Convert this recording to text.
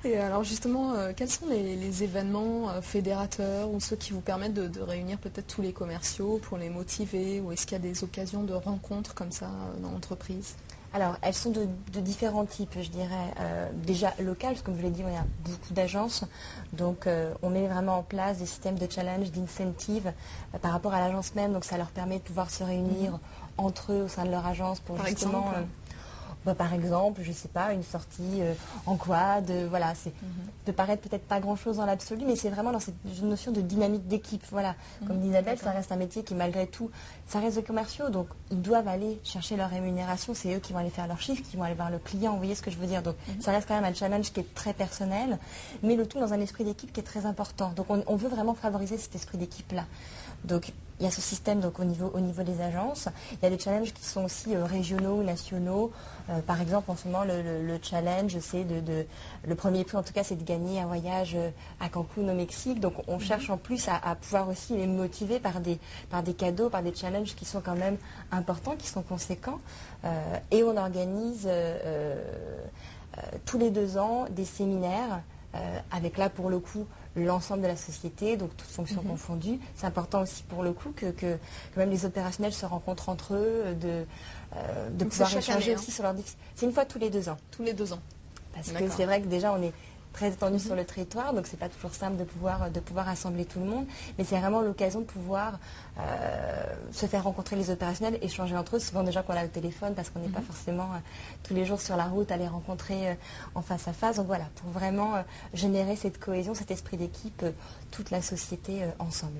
Et alors justement, quels sont les événements fédérateurs ou ceux qui vous permettent de réunir peut-être tous les commerciaux pour les motiver, ou est-ce qu'il y a des occasions de rencontres comme ça dans l'entreprise? Alors, elles sont de différents types, je dirais. Déjà locales, parce que comme je l'ai dit, il y a beaucoup d'agences. Donc, on met vraiment en place des systèmes de challenge, d'incentive par rapport à l'agence même. Donc, ça leur permet de pouvoir se réunir entre eux au sein de leur agence pour Par justement... exemple? par exemple, je sais pas, une sortie en quad, voilà, c'est peut paraître peut-être pas grand-chose dans l'absolu, mais c'est vraiment dans cette notion de dynamique d'équipe, voilà. Comme dit Isabelle, ça reste un métier qui malgré tout, ça reste des commerciaux, donc ils doivent aller chercher leur rémunération, c'est eux qui vont aller faire leurs chiffres, qui vont aller voir le client, vous voyez ce que je veux dire. Donc ça reste quand même un challenge qui est très personnel, mais le tout dans un esprit d'équipe qui est très important. Donc on veut vraiment favoriser cet esprit d'équipe-là. Donc il y a ce système donc, au niveau des agences. Il y a des challenges qui sont aussi régionaux, nationaux. Par exemple, en ce moment, le challenge, c'est le premier prix, en tout cas, c'est de gagner un voyage à Cancun, au Mexique. Donc, on cherche en plus à pouvoir aussi les motiver par des cadeaux, par des challenges qui sont quand même importants, qui sont conséquents. Et on organise tous les 2 ans des séminaires avec là, pour le coup, l'ensemble de la société, donc toutes fonctions confondues. C'est important aussi pour le coup que même les opérationnels se rencontrent entre eux, de pouvoir échanger aussi sur leurs difficultés. C'est une fois tous les 2 ans. Tous les 2 ans. Parce que c'est vrai que déjà on est très étendu sur le territoire, donc c'est pas toujours simple de pouvoir rassembler tout le monde, mais c'est vraiment l'occasion de pouvoir se faire rencontrer les opérationnels, échanger entre eux, souvent déjà qu'on a le téléphone parce qu'on n'est pas forcément tous les jours sur la route à les rencontrer en face à face. Donc voilà, pour vraiment générer cette cohésion, cet esprit d'équipe, toute la société ensemble.